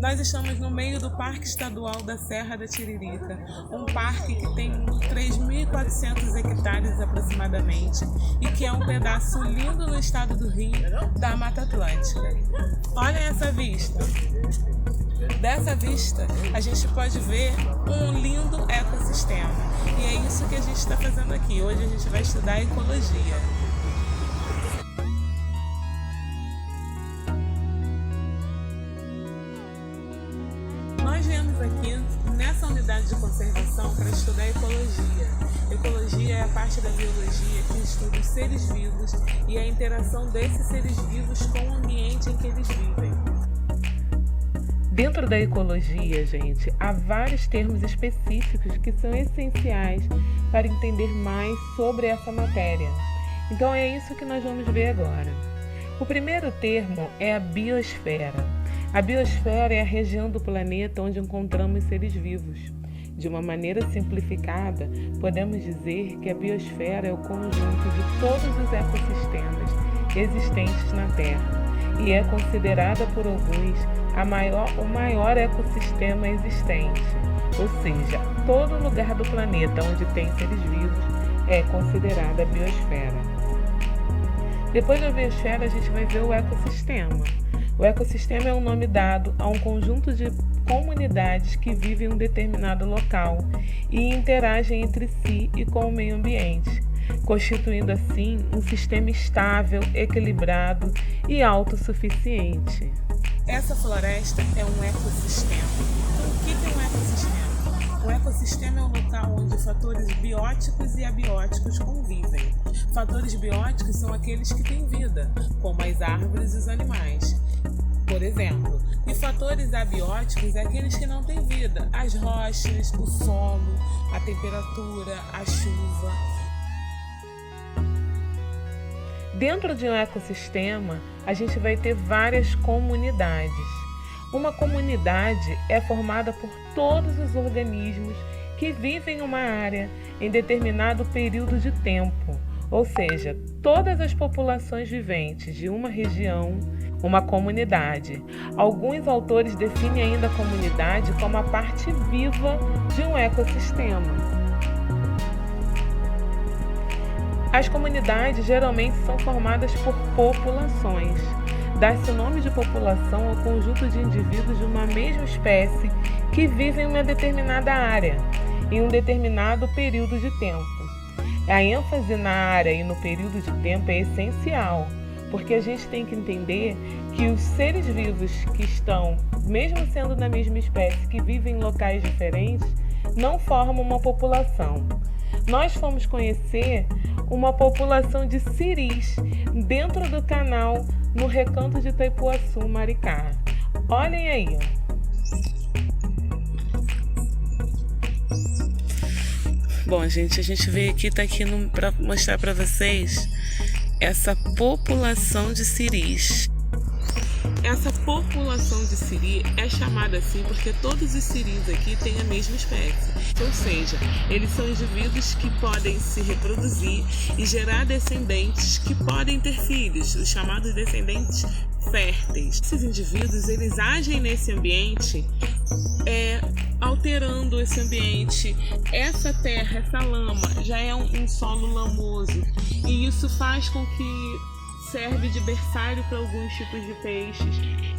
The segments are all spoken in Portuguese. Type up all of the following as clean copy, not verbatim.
Nós estamos no meio do Parque Estadual da Serra da Tiririca, um parque que tem 3.400 hectares aproximadamente e que é um pedaço lindo no estado do Rio, da Mata Atlântica. Olhem essa vista! Dessa vista, a gente pode ver um lindo ecossistema e é isso que a gente está fazendo aqui. Hoje a gente vai estudar ecologia. Nós viemos aqui nessa unidade de conservação para estudar ecologia. Ecologia é a parte da biologia que estuda os seres vivos e a interação desses seres vivos com o ambiente em que eles vivem. Dentro da ecologia, gente, há vários termos específicos que são essenciais para entender mais sobre essa matéria. Então é isso que nós vamos ver agora. O primeiro termo é a biosfera. A biosfera é a região do planeta onde encontramos seres vivos. De uma maneira simplificada, podemos dizer que a biosfera é o conjunto de todos os ecossistemas existentes na Terra e é considerada por alguns o maior ecossistema existente. Ou seja, todo lugar do planeta onde tem seres vivos é considerada a biosfera. Depois da biosfera, a gente vai ver o ecossistema. O ecossistema é um nome dado a um conjunto de comunidades que vivem em um determinado local e interagem entre si e com o meio ambiente, constituindo assim um sistema estável, equilibrado e autossuficiente. Essa floresta é um ecossistema. Então, o que é um ecossistema? O ecossistema é um local onde fatores bióticos e abióticos convivem. Fatores bióticos são aqueles que têm vida, como as árvores e os animais, por exemplo. E fatores abióticos é aqueles que não têm vida, as rochas, o solo, a temperatura, a chuva. Dentro de um ecossistema, a gente vai ter várias comunidades. Uma comunidade é formada por todos os organismos que vivem em uma área em determinado período de tempo, ou seja, todas as populações viventes de uma região, uma comunidade. Alguns autores definem ainda a comunidade como a parte viva de um ecossistema. As comunidades geralmente são formadas por populações. Dá-se o nome de população ao conjunto de indivíduos de uma mesma espécie que vivem em uma determinada área, em um determinado período de tempo. A ênfase na área e no período de tempo é essencial, porque a gente tem que entender que os seres vivos que estão, mesmo sendo da mesma espécie, que vivem em locais diferentes, não formam uma população. Nós fomos conhecer uma população de siris dentro do canal no Recanto de Itaipuaçu, Maricá. Olhem aí. Bom, gente, a gente veio aqui, tá aqui para mostrar para vocês essa população de siris. Essa população de siri é chamada assim porque todos os siris aqui têm a mesma espécie. Ou seja, eles são indivíduos que podem se reproduzir e gerar descendentes que podem ter filhos, os chamados descendentes férteis. Esses indivíduos, eles agem nesse ambiente alterando esse ambiente. Essa terra, essa lama, já é um solo lamoso e isso faz com que serve de berçário para alguns tipos de peixes.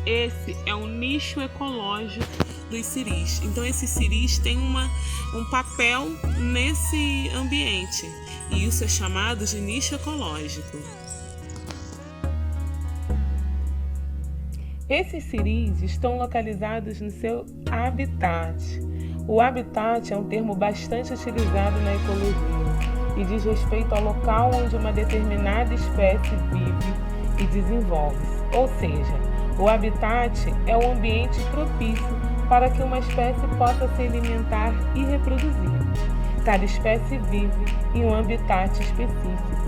Esse é um nicho ecológico dos siris. Então esses siris têm um papel nesse ambiente e isso é chamado de nicho ecológico. Esses siris estão localizados no seu habitat. O habitat é um termo bastante utilizado na ecologia e diz respeito ao local onde uma determinada espécie vive e desenvolve-se. Ou seja, o habitat é o ambiente propício para que uma espécie possa se alimentar e reproduzir. Cada espécie vive em um habitat específico.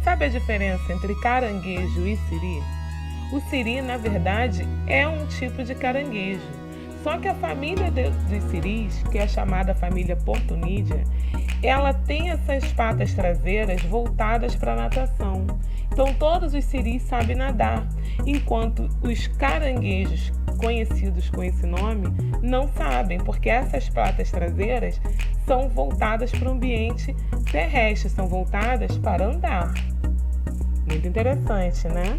Sabe a diferença entre caranguejo e siri? O siri, na verdade, é um tipo de caranguejo. Só que a família dos siris, que é chamada família Portunídea, ela tem essas patas traseiras voltadas para a natação. Então todos os siris sabem nadar, enquanto os caranguejos conhecidos com esse nome não sabem, porque essas patas traseiras são voltadas para o ambiente terrestre, são voltadas para andar. Muito interessante, né?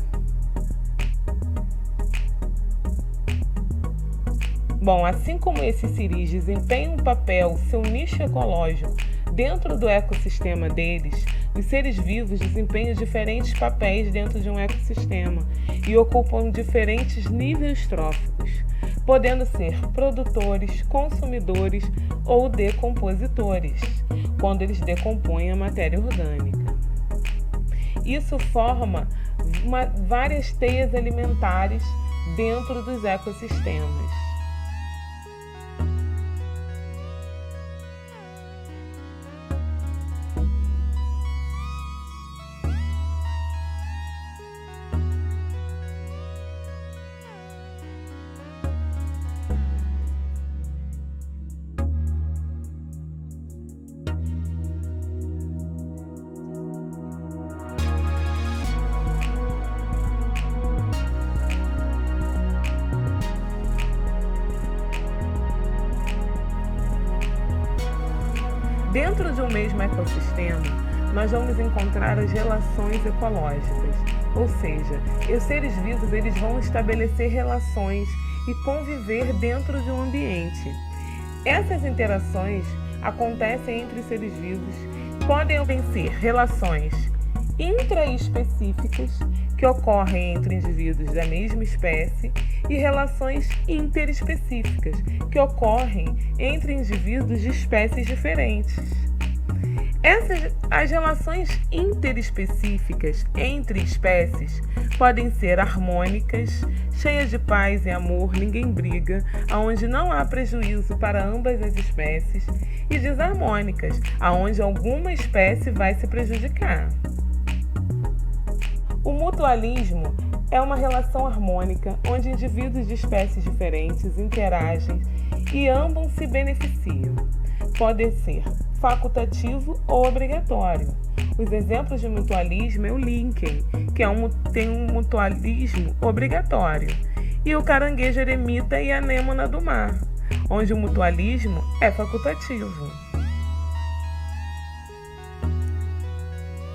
Bom, assim como esses ciris desempenham um papel, seu nicho ecológico, dentro do ecossistema deles, os seres vivos desempenham diferentes papéis dentro de um ecossistema e ocupam diferentes níveis tróficos, podendo ser produtores, consumidores ou decompositores, quando eles decompõem a matéria orgânica. Isso forma várias teias alimentares dentro dos ecossistemas. Dentro de um mesmo ecossistema, nós vamos encontrar as relações ecológicas, ou seja, os seres vivos eles vão estabelecer relações e conviver dentro de um ambiente. Essas interações acontecem entre os seres vivos, podem ser relações intraespecíficas, que ocorrem entre indivíduos da mesma espécie, e relações interespecíficas, que ocorrem entre indivíduos de espécies diferentes. As relações interespecíficas entre espécies podem ser harmônicas, cheias de paz e amor, ninguém briga, onde não há prejuízo para ambas as espécies, e desarmônicas, onde alguma espécie vai se prejudicar. O mutualismo é uma relação harmônica onde indivíduos de espécies diferentes interagem e ambos se beneficiam. Pode ser facultativo ou obrigatório. Os exemplos de mutualismo é o Lincoln, que tem um mutualismo obrigatório, e o caranguejo eremita e a anêmona do mar, onde o mutualismo é facultativo.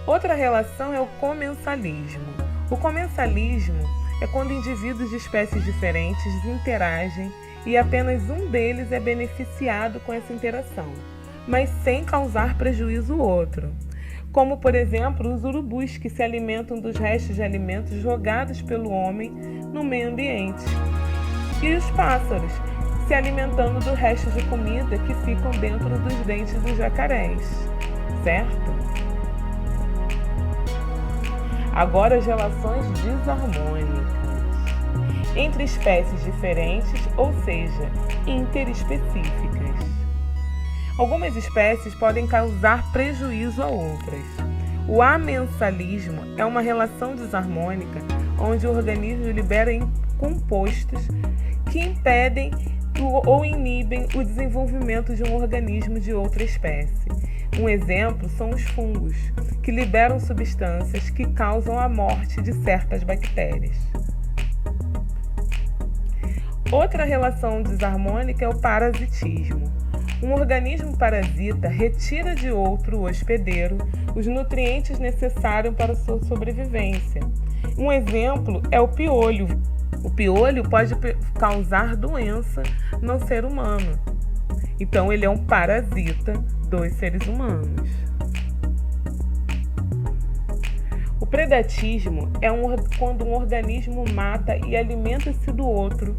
Outra relação é o comensalismo. O comensalismo é quando indivíduos de espécies diferentes interagem e apenas um deles é beneficiado com essa interação, mas sem causar prejuízo ao outro. Como, por exemplo, os urubus, que se alimentam dos restos de alimentos jogados pelo homem no meio ambiente, e os pássaros, se alimentando do resto de comida que ficam dentro dos dentes dos jacarés, certo? Agora, as relações desarmônicas entre espécies diferentes, ou seja, interespecíficas. Algumas espécies podem causar prejuízo a outras. O amensalismo é uma relação desarmônica onde o organismo libera compostos que impedem ou inibem o desenvolvimento de um organismo de outra espécie. Um exemplo são os fungos, que liberam substâncias que causam a morte de certas bactérias. Outra relação desarmônica é o parasitismo. Um organismo parasita retira de outro hospedeiro os nutrientes necessários para sua sobrevivência. Um exemplo é o piolho. O piolho pode causar doença no ser humano. Então, ele é um parasita dos seres humanos. O predatismo é quando um organismo mata e alimenta-se do outro,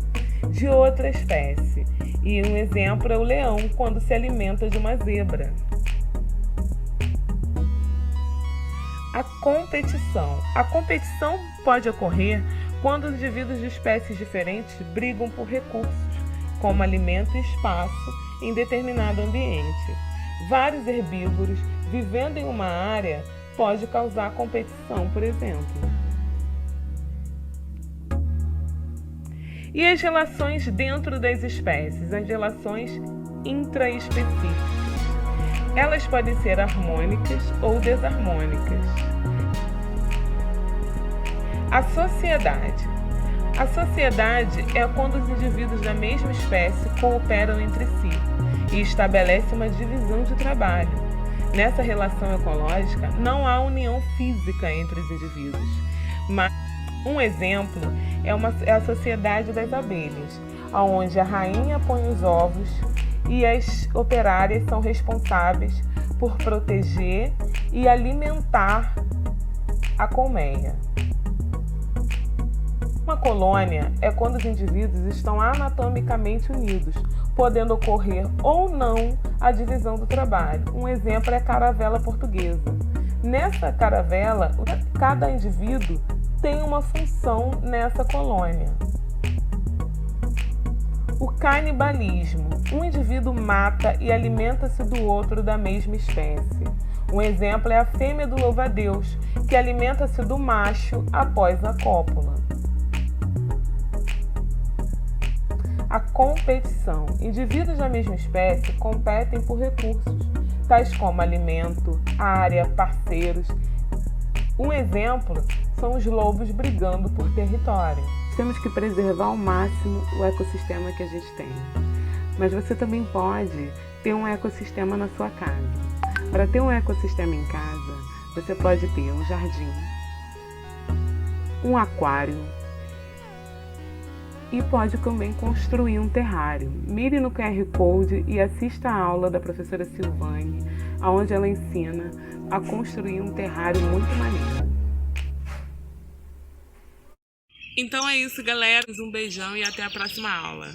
de outra espécie. E um exemplo é o leão, quando se alimenta de uma zebra. A competição. A competição pode ocorrer quando indivíduos de espécies diferentes brigam por recursos, como alimento e espaço, em determinado ambiente. Vários herbívoros vivendo em uma área pode causar competição, por exemplo. E as relações dentro das espécies, as relações intraespecíficas. Elas podem ser harmônicas ou desarmônicas. A sociedade. A sociedade é quando os indivíduos da mesma espécie cooperam entre si e estabelece uma divisão de trabalho. Nessa relação ecológica, não há união física entre os indivíduos, mas um exemplo é a sociedade das abelhas, onde a rainha põe os ovos e as operárias são responsáveis por proteger e alimentar a colmeia. Uma colônia é quando os indivíduos estão anatomicamente unidos, podendo ocorrer ou não a divisão do trabalho. Um exemplo é a caravela portuguesa. Nessa caravela, cada indivíduo tem uma função nessa colônia. O canibalismo. Um indivíduo mata e alimenta-se do outro da mesma espécie. Um exemplo é a fêmea do louva-a-Deus, que alimenta-se do macho após a cópula. A competição. Indivíduos da mesma espécie competem por recursos, tais como alimento, área, parceiros. Um exemplo são os lobos brigando por território. Temos que preservar ao máximo o ecossistema que a gente tem. Mas você também pode ter um ecossistema na sua casa. Para ter um ecossistema em casa, você pode ter um jardim, um aquário e pode também construir um terrário. Mire no QR Code e assista a aula da professora Silvane, onde ela ensina a construir um terrário muito maneiro. Então é isso, galera. Um beijão e até a próxima aula.